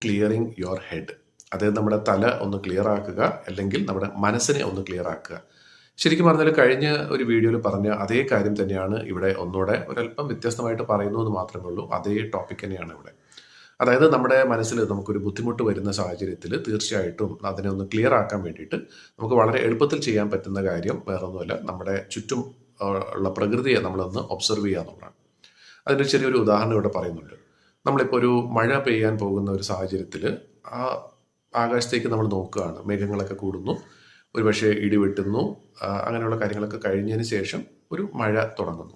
Clearing your head. അതായത് നമ്മുടെ തല ഒന്ന് ക്ലിയർ ആക്കുക, അല്ലെങ്കിൽ നമ്മുടെ മനസ്സിനെ ഒന്ന് ക്ലിയർ ആക്കുക. ശരിക്കും പറഞ്ഞാൽ കഴിഞ്ഞ ഒരു വീഡിയോയിൽ പറഞ്ഞ അതേ കാര്യം തന്നെയാണ് ഇവിടെ ഒന്നുകൂടെ ഒരല്പം വ്യത്യസ്തമായിട്ട് പറയുന്നു എന്ന് മാത്രമേ ഉള്ളൂ. അതേ ടോപ്പിക് തന്നെയാണ് ഇവിടെ. അതായത് നമ്മുടെ മനസ്സിൽ നമുക്കൊരു ബുദ്ധിമുട്ട് വരുന്ന സാഹചര്യത്തിൽ തീർച്ചയായിട്ടും അതിനെ ഒന്ന് ക്ലിയർ ആക്കാൻ വേണ്ടിയിട്ട് നമുക്ക് വളരെ എളുപ്പത്തിൽ ചെയ്യാൻ പറ്റുന്ന കാര്യം വേറൊന്നുമല്ല, നമ്മുടെ ചുറ്റും ഉള്ള പ്രകൃതിയെ നമ്മളൊന്ന് ഒബ്സർവ് ചെയ്യുക എന്നുള്ളതാണ്. അതിൻ്റെ ചെറിയൊരു ഉദാഹരണം ഇവിടെ പറയുന്നുണ്ട്. നമ്മളിപ്പോൾ ഒരു മഴ പെയ്യാൻ പോകുന്ന ഒരു സാഹചര്യത്തിൽ ആ ആകാശത്തേക്ക് നമ്മൾ നോക്കുകയാണ്. മേഘങ്ങളൊക്കെ കൂടുന്നു, ഒരുപക്ഷെ ഇടി വെട്ടുന്നു, അങ്ങനെയുള്ള കാര്യങ്ങളൊക്കെ കഴിഞ്ഞതിന് ശേഷം ഒരു മഴ തുടങ്ങുന്നു.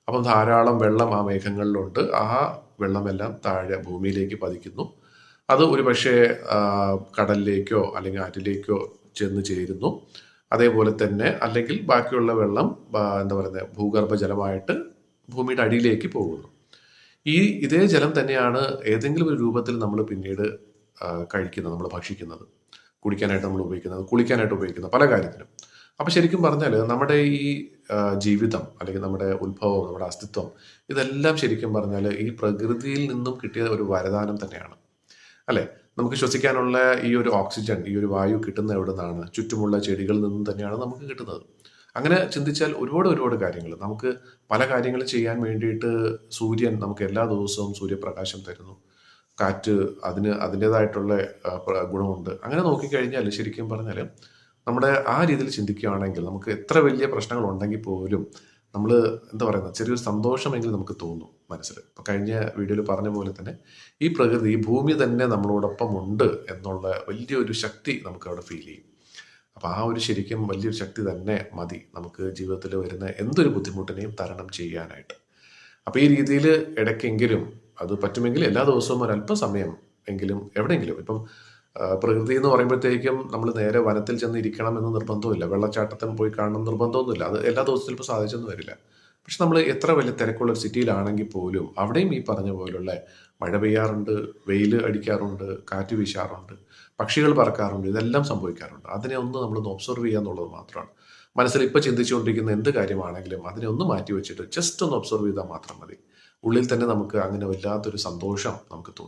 അപ്പം ധാരാളം വെള്ളം ആ മേഘങ്ങളിലുണ്ട്. ആ വെള്ളമെല്ലാം താഴെ ഭൂമിയിലേക്ക് പതിക്കുന്നു. അത് ഒരുപക്ഷെ കടലിലേക്കോ അല്ലെങ്കിൽ ആറ്റിലേക്കോ ചെന്ന് ചേരുന്നു. അതേപോലെ തന്നെ അല്ലെങ്കിൽ ബാക്കിയുള്ള വെള്ളം എന്താ പറയുന്നത് ഭൂഗർഭജലമായിട്ട് ഭൂമിയുടെ അടിയിലേക്ക് പോകുന്നു. ഇതേ ജലം തന്നെയാണ് ഏതെങ്കിലും ഒരു രൂപത്തിൽ നമ്മൾ പിന്നീട് കഴിക്കുന്നത്, നമ്മൾ ഭക്ഷിക്കുന്നത്, കുടിക്കാനായിട്ട് നമ്മൾ ഉപയോഗിക്കുന്നത്, കുളിക്കാനായിട്ട് ഉപയോഗിക്കുന്നത്, പല കാര്യത്തിനും. അപ്പം ശരിക്കും പറഞ്ഞാൽ നമ്മുടെ ഈ ജീവിതം അല്ലെങ്കിൽ നമ്മുടെ ഉത്ഭവം, നമ്മുടെ അസ്തിത്വം, ഇതെല്ലാം ശരിക്കും പറഞ്ഞാൽ ഈ പ്രകൃതിയിൽ നിന്നും കിട്ടിയ ഒരു വരദാനം തന്നെയാണ്, അല്ലേ? നമുക്ക് ശ്വസിക്കാനുള്ള ഈ ഒരു ഓക്സിജൻ, ഈ ഒരു വായു കിട്ടുന്ന എവിടെ നിന്നാണ്? ചുറ്റുമുള്ള ചെടികളിൽ നിന്നും തന്നെയാണ് നമുക്ക് കിട്ടുന്നത്. അങ്ങനെ ചിന്തിച്ചാൽ ഒരുപാട് കാര്യങ്ങൾ, നമുക്ക് പല കാര്യങ്ങൾ ചെയ്യാൻ വേണ്ടിയിട്ട് സൂര്യൻ നമുക്ക് എല്ലാ ദിവസവും സൂര്യപ്രകാശം തരുന്നു. കാറ്റ് അതിൻ്റെതായിട്ടുള്ള ഗുണമുണ്ട്. അങ്ങനെ നോക്കിക്കഴിഞ്ഞാൽ ശരിക്കും പറഞ്ഞാൽ നമ്മുടെ ആ രീതിയിൽ ചിന്തിക്കുകയാണെങ്കിൽ നമുക്ക് എത്ര വലിയ പ്രശ്നങ്ങൾ ഉണ്ടെങ്കിൽ പോലും നമ്മൾ എന്താ പറയുന്നത് ചെറിയൊരു സന്തോഷമെങ്കിലും നമുക്ക് തോന്നും മനസ്സിൽ. ഇപ്പം കഴിഞ്ഞ വീഡിയോയിൽ പറഞ്ഞ പോലെ തന്നെ ഈ പ്രകൃതി, ഈ ഭൂമി തന്നെ നമ്മളോടൊപ്പം ഉണ്ട് എന്നുള്ള വലിയൊരു ശക്തി നമുക്ക് അവിടെ ഫീൽ ചെയ്യും. അപ്പോൾ ആ ഒരു ശരിക്കും വലിയൊരു ശക്തി തന്നെ മതി നമുക്ക് ജീവിതത്തിൽ വരുന്ന എന്തൊരു ബുദ്ധിമുട്ടിനെയും തരണം ചെയ്യാനായിട്ട്. അപ്പോൾ ഈ രീതിയിൽ ഇടയ്ക്കെങ്കിലും അത് പറ്റുമെങ്കിൽ എല്ലാ ദിവസവും ഒരല്പം സമയം എങ്കിലും എവിടെയെങ്കിലും, ഇപ്പം പ്രകൃതി എന്ന് പറയുമ്പോഴത്തേക്കും നമ്മൾ നേരെ വനത്തിൽ ചെന്ന് ഇരിക്കണം എന്ന് നിർബന്ധമില്ല, വെള്ളച്ചാട്ടത്തിൽ പോയി കാണണം നിർബന്ധമൊന്നുമില്ല. അത് എല്ലാ ദിവസവും ചിലപ്പോൾ സാധിച്ചൊന്നും വരില്ല. പക്ഷെ നമ്മൾ എത്ര വലിയ തിരക്കുള്ള ഒരു സിറ്റിയിലാണെങ്കിൽ പോലും അവിടെയും ഈ പറഞ്ഞ പോലുള്ള മഴ പെയ്യാറുണ്ട്, വെയിൽ അടിക്കാറുണ്ട്, കാറ്റ് വീശാറുണ്ട്, പക്ഷികൾ പറക്കാറുണ്ട്, ഇതെല്ലാം സംഭവിക്കാറുണ്ട്. അതിനെ ഒന്ന് നമ്മളൊന്ന് ഒബ്സർവ് ചെയ്യുക എന്നുള്ളത് മാത്രമാണ്. മനസ്സിൽ ഇപ്പോൾ ചിന്തിച്ചുകൊണ്ടിരിക്കുന്ന എന്ത് കാര്യമാണെങ്കിലും അതിനെ ഒന്ന് മാറ്റി വെച്ചിട്ട് ജസ്റ്റ് ഒന്ന് ഒബ്സർവ് ചെയ്താൽ മാത്രം മതി. ഉള്ളിൽ തന്നെ നമുക്ക് അങ്ങനെ വല്ലാത്തൊരു സന്തോഷം നമുക്ക് തോന്നും.